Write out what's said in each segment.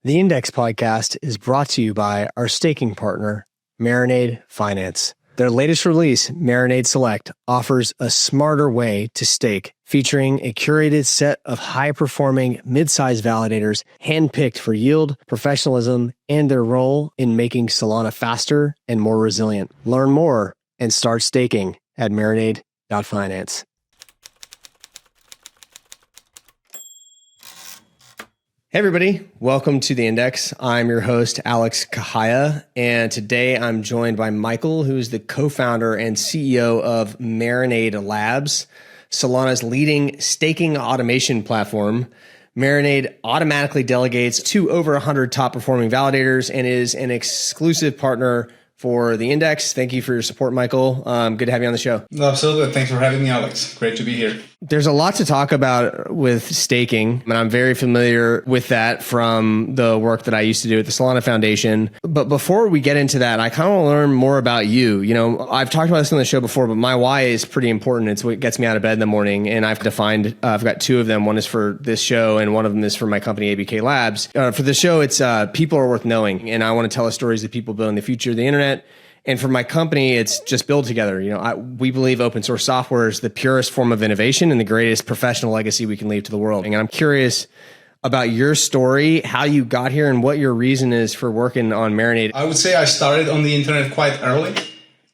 The Index podcast is brought to you by our staking partner, Marinade Finance. Their latest release, Marinade Select, offers a smarter way to stake, featuring a curated set of high-performing mid-sized validators handpicked for yield, professionalism, and their role in making Solana faster and more resilient. Learn more and start staking at marinade.finance. Hey everybody, welcome to The Index. I'm your host, Alex Kehaya, and today I'm joined by Michael, who's the co-founder and CEO of Marinade Labs, Solana's leading staking automation platform. Marinade automatically delegates to over 100 top-performing validators and is an exclusive partner for The Index. Thank you for your support, Michael. Good to have you on the show. Absolutely. Thanks for having me, Alex. Great to be here. There's a lot to talk about with staking, and I'm very familiar with that from the work that I used to do at the Solana Foundation. But before we get into that, I kind of want to learn more about you. You know, I've talked about this on the show before, but my why is pretty important. It's what gets me out of bed in the morning, and I've defined, I've got two of them. One is for this show, and one of them is for my company, ABK Labs. For the show, it's people are worth knowing, and I want to tell the stories that people build in the future of the internet. And for my company, it's just build together. You know, we believe open source software is the purest form of innovation and the greatest professional legacy we can leave to the world. And I'm curious about your story, how you got here, and what your reason is for working on Marinade. I would say I started on the internet quite early.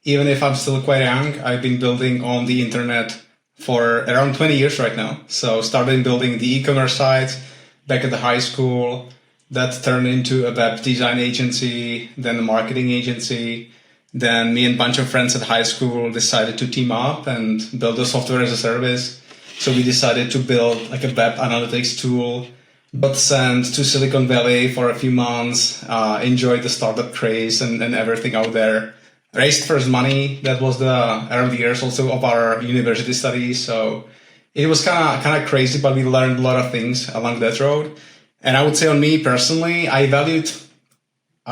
Even if I'm still quite young, I've been building on the internet for around 20 years right now. So started building the e-commerce sites back at the high school. That turned into a web design agency, then a marketing agency. Then me and a bunch of friends at high school decided to team up and build a software as a service. So we decided to build like a web analytics tool, got sent to Silicon Valley for a few months, enjoyed the startup craze and everything out there. Raised first money. That was the early years also of our university studies. So it was kind of crazy, but we learned a lot of things along that road. And I would say on me personally, I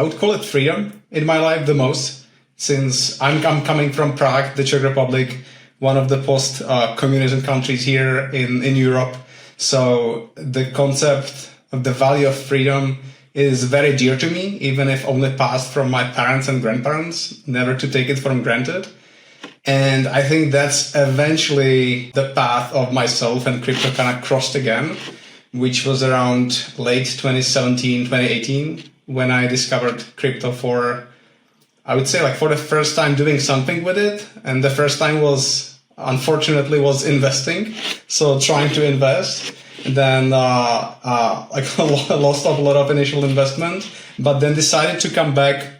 would call it freedom in my life the most. Since I'm coming from Prague, the Czech Republic, one of the post-communism countries here in Europe. So the concept of the value of freedom is very dear to me, even if only passed from my parents and grandparents, never to take it for granted. And I think that's eventually the path of myself and crypto kind of crossed again, which was around late 2017, 2018, when I discovered crypto for the first time doing something with it. And the first time unfortunately was investing. So trying to invest. And then lost a lot of initial investment, but then decided to come back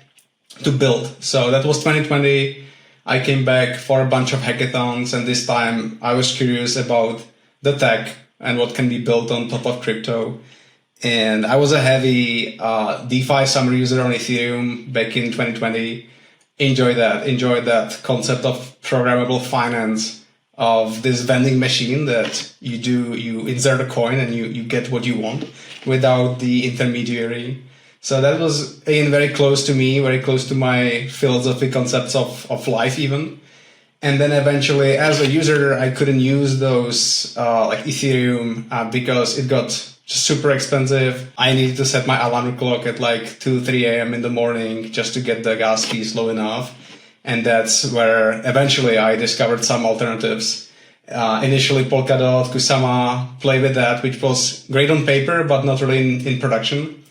to build. So that was 2020. I came back for a bunch of hackathons. And this time I was curious about the tech and what can be built on top of crypto. And I was a heavy DeFi summer user on Ethereum back in 2020. Enjoyed that concept of programmable finance, of this vending machine that you insert a coin and you get what you want without the intermediary. So that was very close to me, very close to my philosophy concepts of life even. And then eventually as a user, I couldn't use those like Ethereum because it got just super expensive. I needed to set my alarm clock at like 2, 3 a.m. in the morning just to get the gas fees low enough. And that's where eventually I discovered some alternatives. Initially Polkadot, Kusama, play with that, which was great on paper, but not really in production.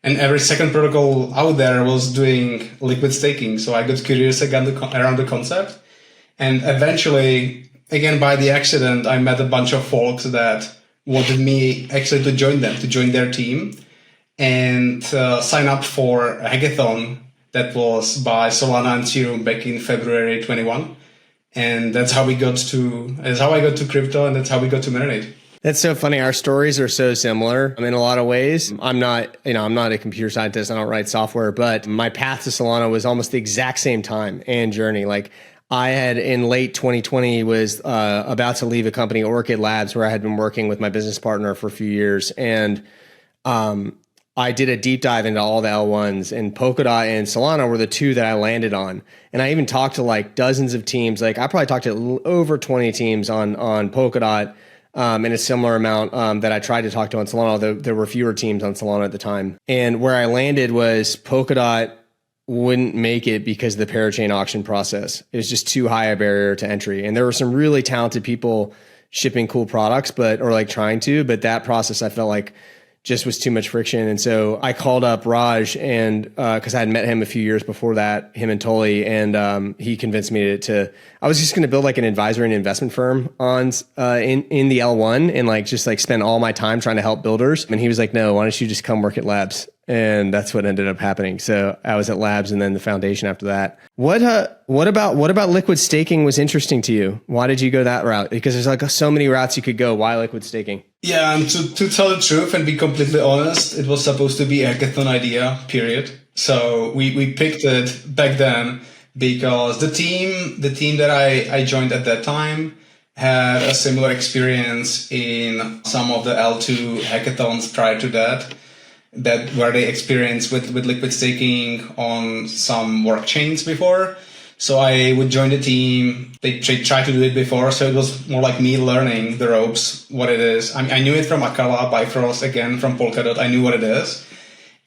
And every second protocol out there was doing liquid staking. So I got curious again around the concept. And eventually, again, by the accident, I met a bunch of folks that wanted me actually to join their team and sign up for a hackathon that was by Solana and Serum back in February 21. And that's how I got to crypto, and that's how we got to Marinade. That's so funny. Our stories are so similar in a lot of ways. I'm not a computer scientist. I don't write software, but my path to Solana was almost the exact same time and journey. Like I had in late 2020 was about to leave a company, Orchid Labs, where I had been working with my business partner for a few years. And I did a deep dive into all the L1s, and Polkadot and Solana were the two that I landed on. And I even talked to like dozens of teams. Like I probably talked to over 20 teams on Polkadot. and a similar amount that I tried to talk to on Solana, although there were fewer teams on Solana at the time. And where I landed was Polkadot wouldn't make it because of the parachain auction process. It was just too high a barrier to entry. And there were some really talented people shipping cool products, or like trying to, but that process I felt like just was too much friction. And so I called up Raj, and because I had met him a few years before that, him and Toli, and he convinced me to I was just going to build like an advisory and investment firm on in the L1 and like just like spend all my time trying to help builders. And he was like, no, why don't you just come work at Labs? And that's what ended up happening. So I was at Labs and then the foundation after that. What about liquid staking was interesting to you? Why did you go that route? Because there's like so many routes you could go. Why liquid staking? Yeah, and to tell the truth and be completely honest, it was supposed to be a hackathon idea, period. So we picked it back then because the team that I joined at that time had a similar experience in some of the L2 hackathons prior to that where they experienced with liquid staking on some work chains before. So I would join the team. They tried to do it before, so it was more like me learning the ropes, what it is. I knew it from Akala, Bifrost, again from Polkadot. I knew what it is.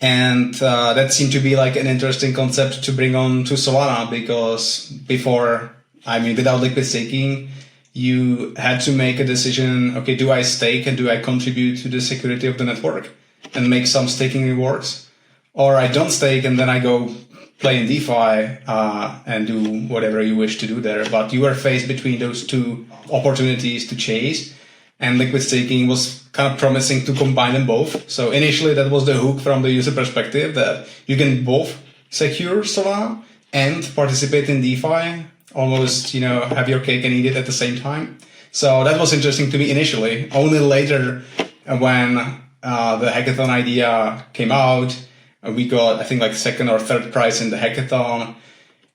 And that seemed to be like an interesting concept to bring on to Solana because without liquid staking, you had to make a decision, okay, do I stake and do I contribute to the security of the network and make some staking rewards? Or I don't stake and then I go play in DeFi and do whatever you wish to do there. But you were faced between those two opportunities to chase. And liquid staking was kind of promising to combine them both. So initially that was the hook from the user perspective that you can both secure Solana and participate in DeFi, almost, have your cake and eat it at the same time. So that was interesting to me initially. Only later when the hackathon idea came out, we got, I think, like second or third prize in the hackathon.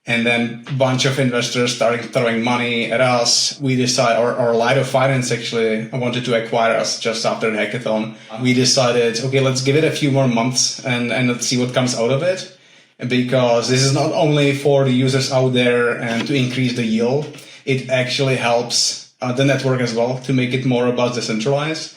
And then a bunch of investors started throwing money at us. We decided, or Lido Finance actually wanted to acquire us just after the hackathon. We decided, okay, let's give it a few more months and let's see what comes out of it. Because this is not only for the users out there and to increase the yield, it actually helps the network as well to make it more robust, decentralized.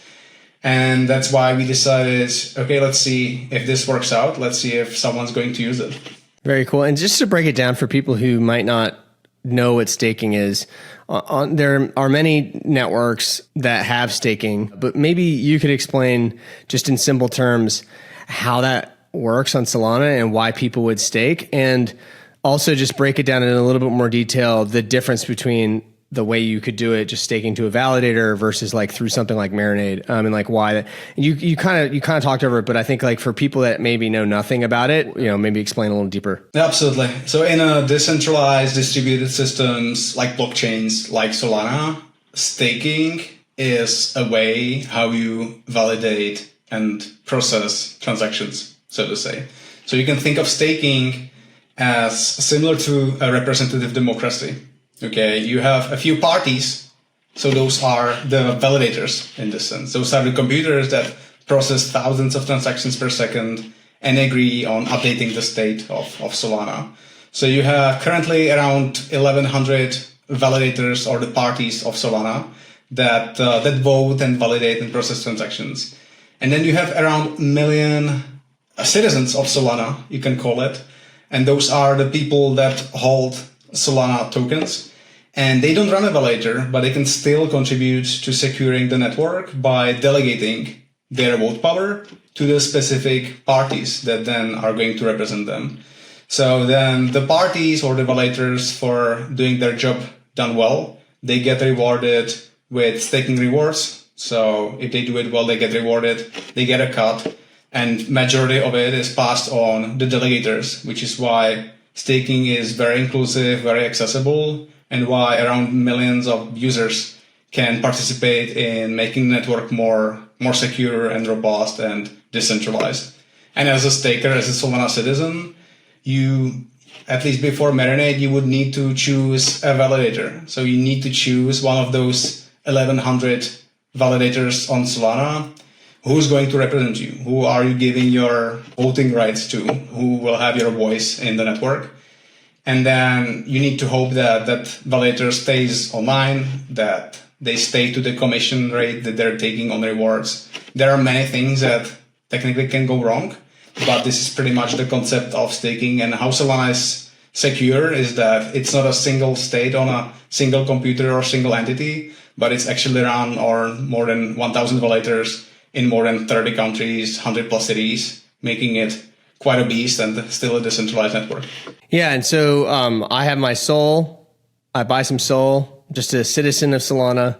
And that's why we decided, okay, let's see if this works out. Let's see if someone's going to use it. Very cool. And just to break it down for people who might not know what staking is, there are many networks that have staking, but maybe you could explain just in simple terms how that works on Solana and why people would stake, and also just break it down in a little bit more detail, the difference between the way you could do it, just staking to a validator versus like through something like Marinade, and like why that. And you kind of talked over it, but I think like for people that maybe know nothing about it, maybe explain a little deeper. Absolutely. So in a decentralized distributed systems like blockchains, like Solana, staking is a way how you validate and process transactions, so to say. So you can think of staking as similar to a representative democracy. Okay, you have a few parties, so those are the validators in this sense. Those are the computers that process thousands of transactions per second and agree on updating the state of Solana. So you have currently around 1,100 validators or the parties of Solana that vote and validate and process transactions. And then you have around 1 million citizens of Solana, you can call it. And those are the people that hold Solana tokens, and they don't run a validator, but they can still contribute to securing the network by delegating their vote power to the specific parties that then are going to represent them. So then the parties or the validators, for doing their job done well, they get rewarded with staking rewards. So if they do it well, they get rewarded, they get a cut, and majority of it is passed on the delegators, which is why staking is very inclusive, very accessible, and why around millions of users can participate in making the network more secure and robust and decentralized. And as a staker, as a Solana citizen, you, at least before Marinade, you would need to choose a validator. So you need to choose one of those 1,100 validators on Solana. Who's going to represent you? Who are you giving your voting rights to? Who will have your voice in the network? And then you need to hope that that validator stays online, that they stay to the commission rate that they're taking on rewards. There are many things that technically can go wrong, but this is pretty much the concept of staking. And how Solana is secure is that it's not a single state on a single computer or single entity, but it's actually run on more than 1,000 validators in more than 30 countries, 100 plus cities, making it quite a beast and still a decentralized network. Yeah. And so I have my Sol. I buy some Sol, just a citizen of Solana,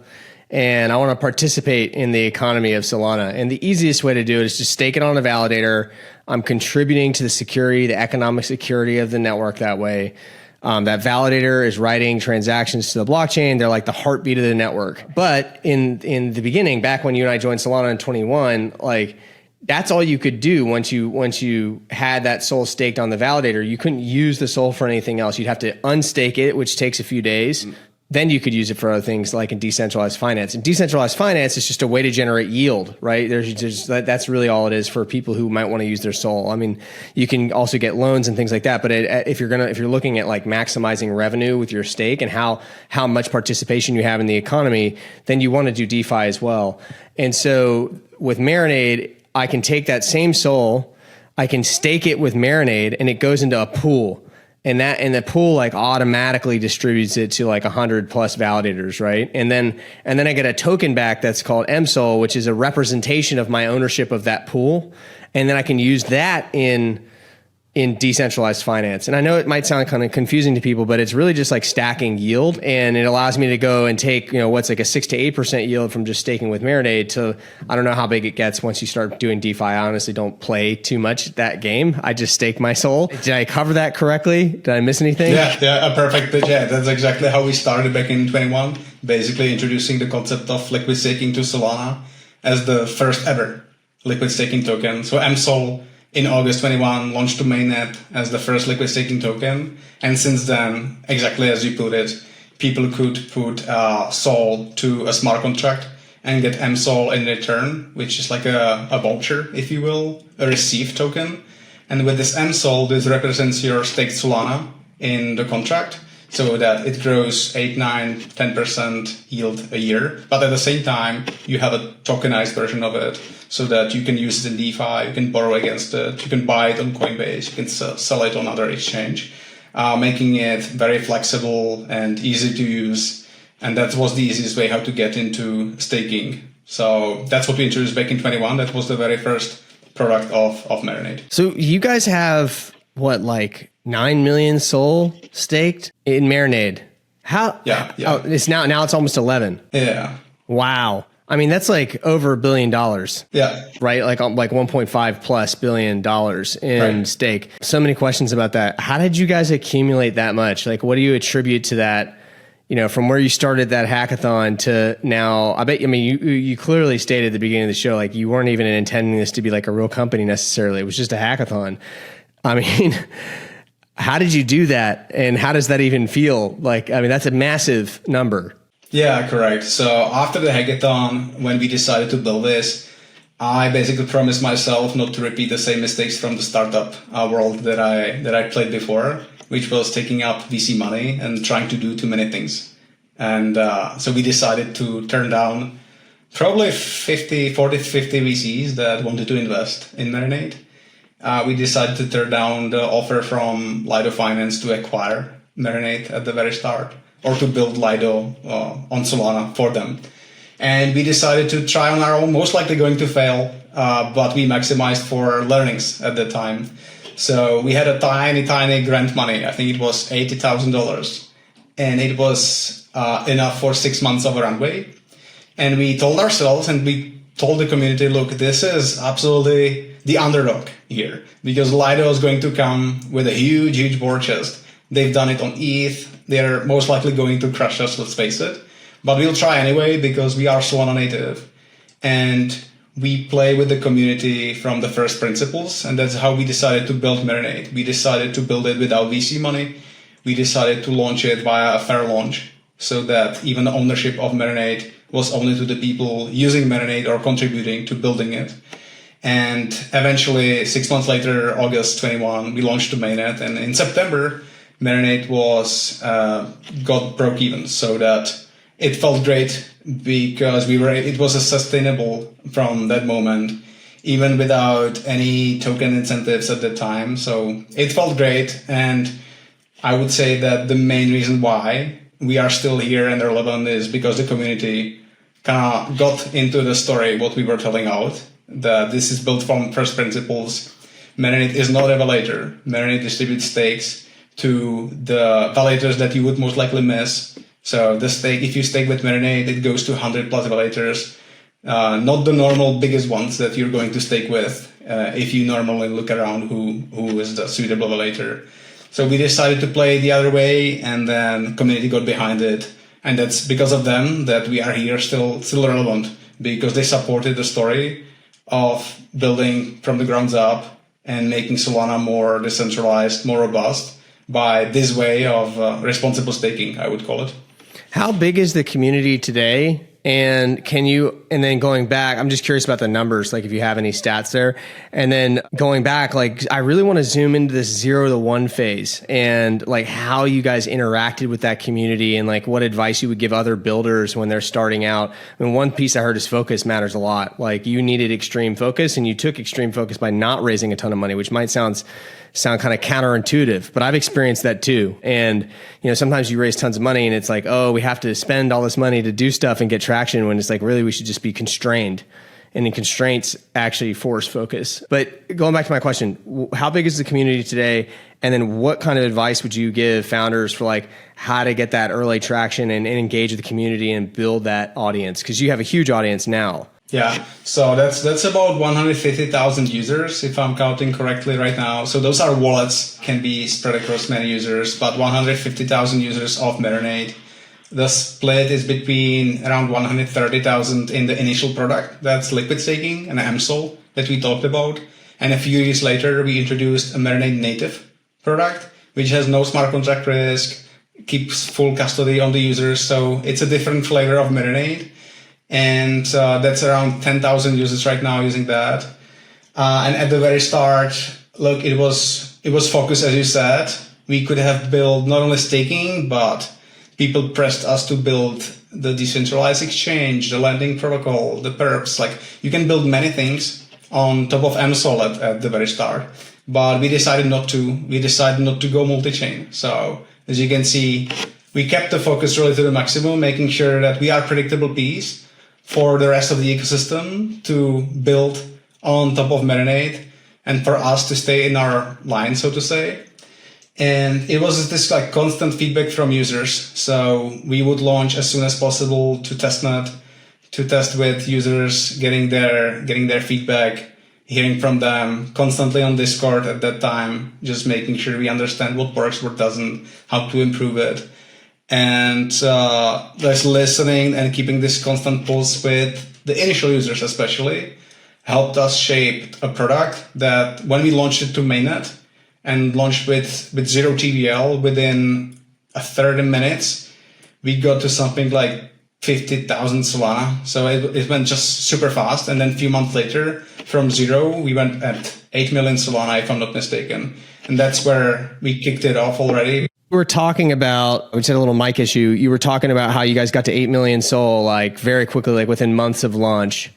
and I want to participate in the economy of Solana. And the easiest way to do it is to stake it on a validator. I'm contributing to the security, the economic security of the network that way. That validator is writing transactions to the blockchain. They're like the heartbeat of the network. But in the beginning, back when you and I joined Solana in 21, like that's all you could do once you had that Sol staked on the validator. You couldn't use the Sol for anything else. You'd have to unstake it, which takes a few days. Then you could use it for other things like in decentralized finance. And decentralized finance is just a way to generate yield, right? That's really all it is for people who might want to use their Sol. I mean, you can also get loans and things like that. But if you're looking at like maximizing revenue with your stake and how much participation you have in the economy, then you want to do DeFi as well. And so with Marinade, I can take that same Sol, I can stake it with Marinade, and it goes into a pool. And the pool like automatically distributes it to like 100 plus validators, right? And then I get a token back that's called MSOL, which is a representation of my ownership of that pool. And then I can use that in decentralized finance. And I know it might sound kind of confusing to people, but it's really just like stacking yield. And it allows me to go and take, what's like a 6 to 8% yield from just staking with Marinade to, I don't know how big it gets once you start doing DeFi. I honestly don't play too much that game. I just stake my Sol. Did I cover that correctly? Did I miss anything? Yeah, perfect. Yeah, that's exactly how we started back in 21, basically introducing the concept of liquid staking to Solana as the first ever liquid staking token. So MSOL in August 21 launched to mainnet as the first liquid staking token. And since then, exactly as you put it, people could put Sol to a smart contract and get MSOL in return, which is like a voucher, if you will, a receive token. And with this MSOL, this represents your staked Solana in the contract so that it grows 8, 9, 10% yield a year. But at the same time, you have a tokenized version of it so that you can use it in DeFi, you can borrow against it, you can buy it on Coinbase, you can sell it on other exchange, making it very flexible and easy to use. And that was the easiest way how to get into staking. So that's what we introduced back in 21. That was the very first product of Marinade. So you guys have what, like 9 million Sol staked in Marinade? How? Yeah. Oh, it's now it's almost 11. Yeah. Wow. I mean, that's like over $1 billion. Yeah. Right? Like 1.5 plus billion dollars in stake. So many questions about that. How did you guys accumulate that much? Like, what do you attribute to that? From where you started that hackathon to now, you clearly stated at the beginning of the show, like you weren't even intending this to be like a real company necessarily. It was just a hackathon. I mean, how did you do that? And how does that even feel? Like, that's a massive number. Yeah, correct. So after the hackathon, when we decided to build this, I basically promised myself not to repeat the same mistakes from the startup world that I played before, which was taking up VC money and trying to do too many things. And so we decided to turn down probably 40 to 50 VCs that wanted to invest in Marinade. We decided to turn down the offer from Lido Finance to acquire Marinade at the very start, or to build Lido on Solana for them. And we decided to try on our own, most likely going to fail, but we maximized for learnings at the time. So we had a tiny grant money. I think it was $80,000. And it was enough for 6 months of a runway. And we told ourselves and we told the community, look, this is absolutely the underdog here, because Lido is going to come with a huge war chest. They've done it on ETH. They're most likely going to crush us, let's face it. But we'll try anyway because we are Solana native. And we play with the community from the first principles. And that's how we decided to build Marinade. We decided to build it without VC money. We decided to launch it via a fair launch so that even the ownership of Marinade was only to the people using Marinade or contributing to building it. And eventually, 6 months later, August 21, we launched to mainnet. And in September, Marinade got broke even, so that it felt great because it was a sustainable from that moment, even without any token incentives at the time. So it felt great. And I would say that the main reason why we are still here and relevant is because the community kind of got into the story, what we were telling out, that this is built from first principles. Marinade is not a validator. Marinade distributes stakes to the validators that you would most likely miss. So the stake, if you stake with Marinade, it goes to 100 plus validators, not the normal biggest ones that you're going to stake with if you normally look around who is the suitable validator. So we decided to play the other way, and then community got behind it. And that's because of them that we are here still relevant, because they supported the story of building from the ground up and making Solana more decentralized, more robust by this way of responsible staking, I would call it. How big is the community today? And then going back, I'm just curious about the numbers, like if you have any stats there. And then going back, like I really want to zoom into this 0 to 1 phase and like how you guys interacted with that community and like what advice you would give other builders when they're starting out. I mean, one piece I heard is focus matters a lot. Like you needed extreme focus, and you took extreme focus by not raising a ton of money, which might sound kind of counterintuitive, but I've experienced that too. And, sometimes you raise tons of money and it's like, oh, we have to spend all this money to do stuff and get traction, when it's like, really, we should just be constrained. And then constraints actually force focus. But going back to my question, how big is the community today? And then what kind of advice would you give founders for like how to get that early traction and engage with the community and build that audience? Because you have a huge audience now. Yeah, so that's about 150,000 users, if I'm counting correctly right now. So those are wallets, can be spread across many users, but 150,000 users of Marinade. The split is between around 130,000 in the initial product, that's liquid staking, and MSOL that we talked about. And a few years later, we introduced a Marinade native product, which has no smart contract risk, keeps full custody on the users. So it's a different flavor of Marinade. And that's around 10,000 users right now using that. And at the very start, look, it was focused, as you said. We could have built not only staking, but people pressed us to build the decentralized exchange, the lending protocol, the perps. Like you can build many things on top of MSOL at the very start. But we decided not to. We decided not to go multi-chain. So as you can see, we kept the focus really to the maximum, making sure that we are a predictable piece for the rest of the ecosystem to build on top of Marinade and for us to stay in our line, so to say. And it was this like constant feedback from users. So we would launch as soon as possible to testnet, to test with users, getting their feedback, hearing from them constantly on Discord at that time, just making sure we understand what works, what doesn't, how to improve it. And just listening and keeping this constant pulse with the initial users especially helped us shape a product that when we launched it to mainnet and launched with zero TVL, within 30 minutes, we got to something like 50,000 Solana. So it went just super fast. And then a few months later, from zero, we went at 8 million Solana, if I'm not mistaken. And that's where we kicked it off already. We were talking about, we had a little mic issue. You were talking about how you guys got to 8 million SOL like very quickly, like within months of launch.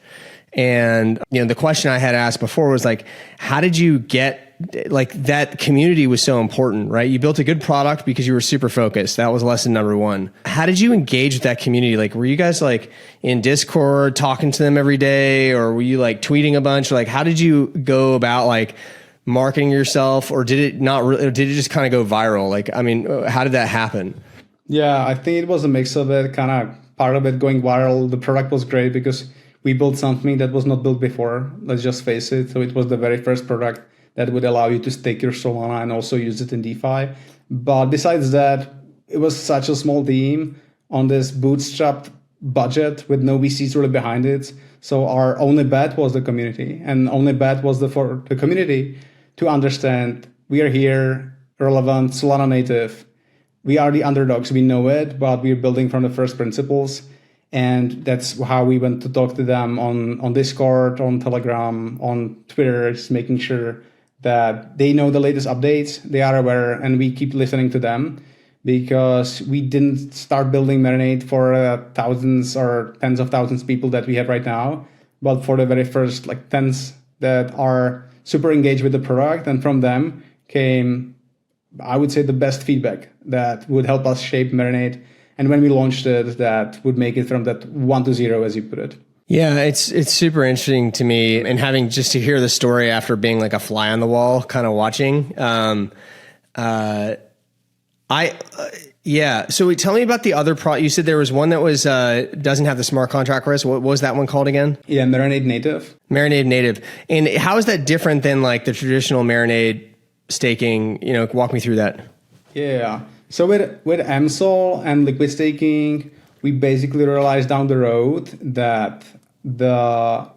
And the question I had asked before was like, how did you get, like that community was so important, right? You built a good product because you were super focused. That was lesson number one. How did you engage with that community? Like, were you guys like in Discord talking to them every day, or were you like tweeting a bunch? Or like, how did you go about like marketing yourself, or did it not really, or did it just kind of go viral? Like, I mean, how did that happen? Yeah, I think it was a mix of it, kind of part of it going viral. The product was great because we built something that was not built before. Let's just face it. So it was the very first product that would allow you to stake your Solana and also use it in DeFi. But besides that, it was such a small team on this bootstrapped budget with no VCs really behind it. So our only bet was the community, and only bet was for the community to understand we are here, relevant, Solana native. We are the underdogs, we know it, but we're building from the first principles. And that's how we went to talk to them on Discord, on Telegram, on Twitter, just making sure that they know the latest updates, they are aware, and we keep listening to them. because we didn't start building Marinade for thousands or tens of thousands of people that we have right now, but for the very first like tens that are super engaged with the product. And from them came, I would say, the best feedback that would help us shape Marinade. And when we launched it, that would make it from that 1 to 0, as you put it. Yeah, it's super interesting to me, and having just to hear the story after being like a fly on the wall, kind of watching. Yeah. So tell me about the other product. You said there was one that was doesn't have the smart contract risk. What was that one called again? Yeah, Marinade Native. Marinade Native. And how is that different than like the traditional Marinade staking? You know, walk me through that. Yeah. So with MSOL and liquid staking, we basically realized down the road that the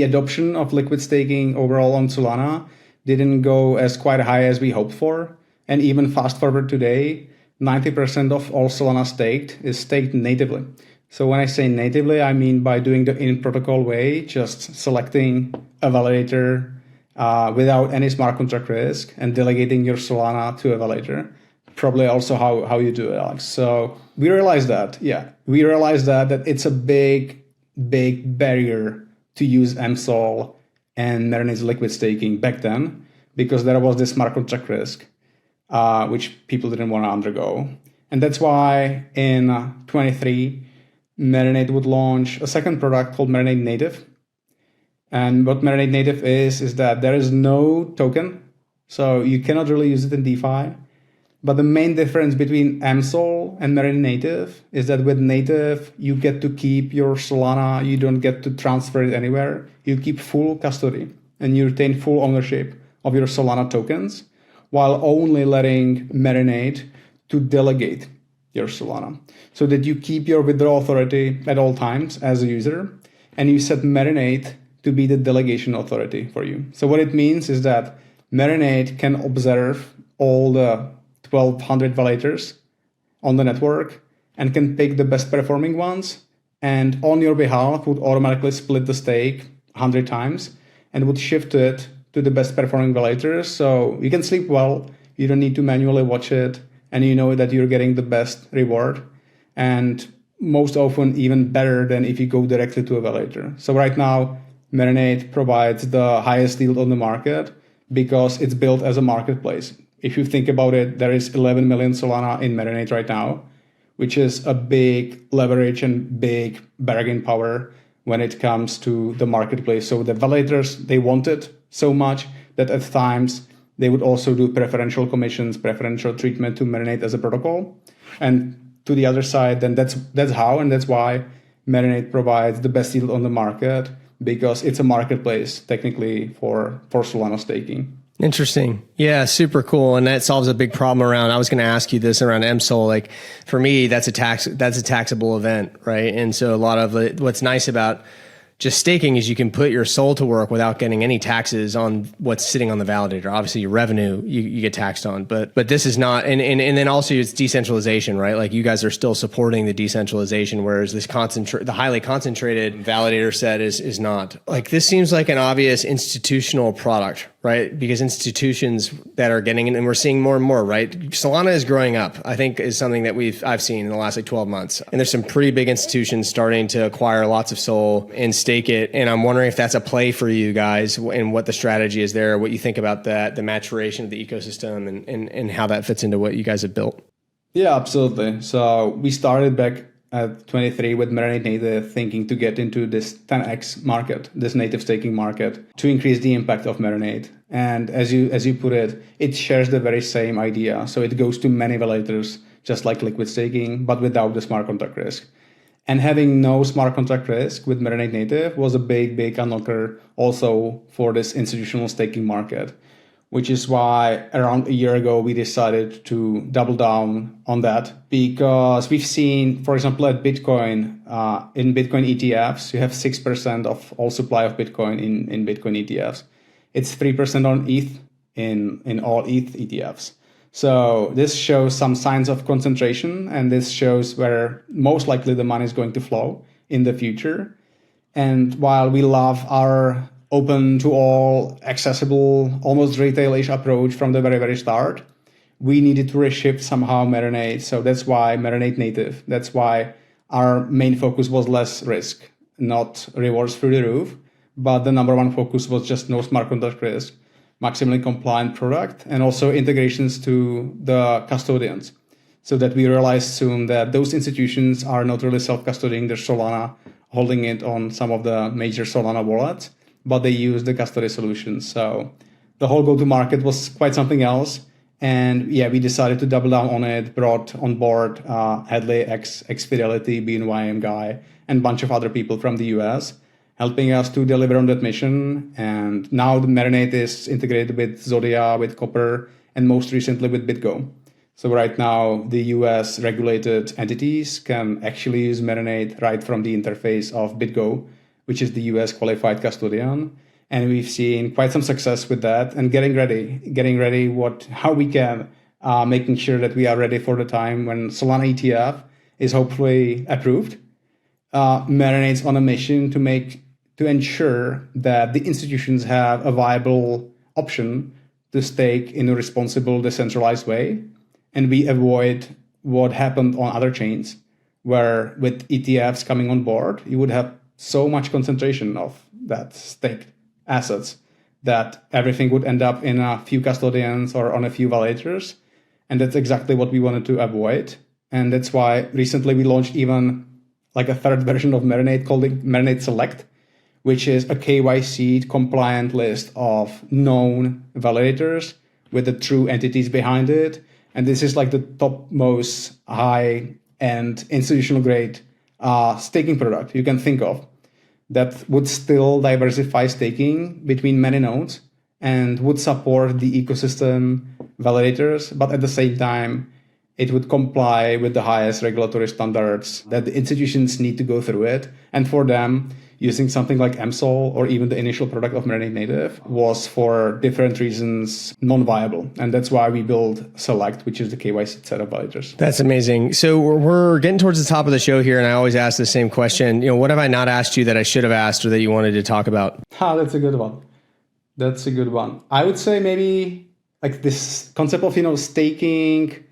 adoption of liquid staking overall on Solana didn't go as quite high as we hoped for. And even fast forward today, 90% of all Solana staked is staked natively. So when I say natively, I mean by doing the in-protocol way, just selecting a validator without any smart contract risk and delegating your Solana to a validator. Probably also how you do it, Alex. So we realized that, that it's a big barrier to use MSOL and Marinade's liquid staking back then, because there was this smart contract risk, which people didn't want to undergo. And that's why in 23, Marinade would launch a second product called Marinade Native. And what Marinade Native is that there is no token, so you cannot really use it in DeFi. But the main difference between MSOL and Marinade Native is that with Native, you get to keep your Solana. You don't get to transfer it anywhere. You keep full custody and you retain full ownership of your Solana tokens, while only letting Marinade to delegate your Solana, so that you keep your withdrawal authority at all times as a user, and you set Marinade to be the delegation authority for you. So what it means is that Marinade can observe all the 1,200 validators on the network and can pick the best performing ones, and on your behalf would automatically split the stake 100 times and would shift it to the best performing validators. So you can sleep well, you don't need to manually watch it, and you know that you're getting the best reward, and most often even better than if you go directly to a validator. So right now, Marinade provides the highest yield on the market because it's built as a marketplace. If you think about it, there is 11 million Solana in Marinade right now, which is a big leverage and big bargain power when it comes to the marketplace. So the validators, they want it so much that at times they would also do preferential commissions, preferential treatment to Marinade as a protocol. And to the other side, then that's how and that's why Marinade provides the best yield on the market, because it's a marketplace technically for Solana staking. Interesting. Yeah, super cool. And that solves a big problem around, I was going to ask you this around MSOL. Like for me, that's a taxable event, right? And so a lot of what's nice about just staking is you can put your SOL to work without getting any taxes on what's sitting on the validator. Obviously your revenue you get taxed on, but this is not, and then also it's decentralization, right? Like you guys are still supporting the decentralization, whereas the highly concentrated validator set is not. Like this seems like an obvious institutional product, right? Because institutions that are getting in, and we're seeing more and more, right? Solana is growing up, I think, is something that I've seen in the last 12 months. And there's some pretty big institutions starting to acquire lots of SOL and stake it. And I'm wondering if that's a play for you guys and what the strategy is there, what you think about that, the maturation of the ecosystem and how that fits into what you guys have built. Yeah, absolutely. So we started back at 23 with Marinade Native, thinking to get into this 10x market, this native staking market, to increase the impact of Marinade. And as you put it, it shares the very same idea. So it goes to many validators, just like liquid staking, but without the smart contract risk. And having no smart contract risk with Marinade Native was a big unlocker also for this institutional staking market, which is why around a year ago, we decided to double down on that, because we've seen, for example, at Bitcoin, in Bitcoin ETFs, you have 6% of all supply of Bitcoin in Bitcoin ETFs. It's 3% on ETH in all ETH ETFs. So this shows some signs of concentration, and this shows where most likely the money is going to flow in the future. And while we love our open to all, accessible, almost retail-ish approach from the very, very start, we needed to reshift somehow Marinade. So that's why Marinade native. That's why our main focus was less risk, not rewards through the roof. But the number one focus was just no smart contract risk, maximally compliant product, and also integrations to the custodians. So that we realized soon that those institutions are not really self-custodying their Solana, holding it on some of the major Solana wallets, but they use the custody solutions. So the whole go-to-market was quite something else. And yeah, we decided to double down on it, brought on board Hadley, ex-Fidelity, BNYM guy, and a bunch of other people from the US, helping us to deliver on that mission. And now the Marinade is integrated with Zodia, with Copper, and most recently with BitGo. So right now, the US regulated entities can actually use Marinade right from the interface of BitGo, which is the US qualified custodian. And we've seen quite some success with that and getting ready how we can, making sure that we are ready for the time when Solana ETF is hopefully approved. Marinade's on a mission to ensure that the institutions have a viable option to stake in a responsible, decentralized way. And we avoid what happened on other chains, where with ETFs coming on board, you would have so much concentration of that staked assets that everything would end up in a few custodians or on a few validators. And that's exactly what we wanted to avoid. And that's why recently we launched even like a third version of Marinade called Marinade Select, which is a KYC compliant list of known validators with the true entities behind it. And this is like the topmost high-end institutional grade staking product you can think of that would still diversify staking between many nodes and would support the ecosystem validators, but at the same time, it would comply with the highest regulatory standards that the institutions need to go through it. And for them, using something like MSOL or even the initial product of Marinade Native was for different reasons non-viable. And that's why we build Select, which is the KYC set of validators. That's amazing. So we're getting towards the top of the show here, and I always ask the same question. What have I not asked you that I should have asked or that you wanted to talk about? That's a good one. I would say maybe like this concept of, staking.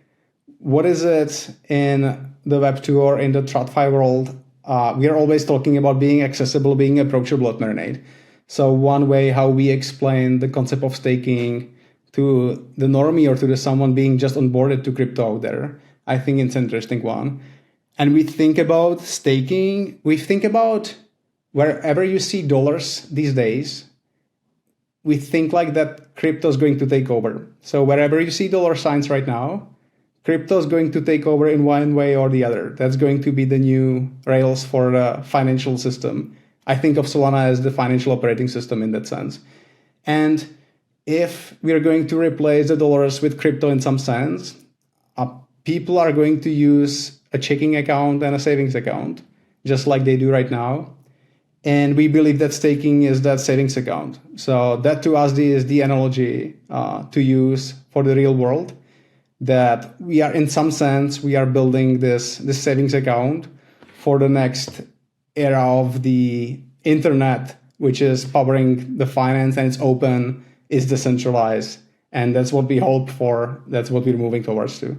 What is it in the Web2 or in the TradFi world? We are always talking about being accessible, being approachable at Marinade. So one way how we explain the concept of staking to the normie or to someone being just onboarded to crypto out there, I think it's an interesting one. And we think about staking, we think about wherever you see dollars these days, we think like that crypto is going to take over. So wherever you see dollar signs right now, crypto is going to take over in one way or the other. That's going to be the new rails for the financial system. I think of Solana as the financial operating system in that sense. And if we are going to replace the dollars with crypto in some sense, people are going to use a checking account and a savings account, just like they do right now. And we believe that staking is that savings account. So that to us is the analogy to use for the real world. That we are, in some sense, we are building this savings account for the next era of the internet, which is powering the finance, and it's open, is decentralized. And that's what we hope for. That's what we're moving towards too.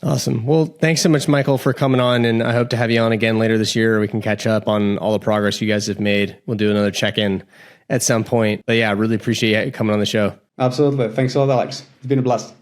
Awesome. Well, thanks so much, Michael, for coming on. And I hope to have you on again later this year. We can catch up on all the progress you guys have made. We'll do another check-in at some point. But yeah, I really appreciate you coming on the show. Absolutely. Thanks a lot, Alex. It's been a blast.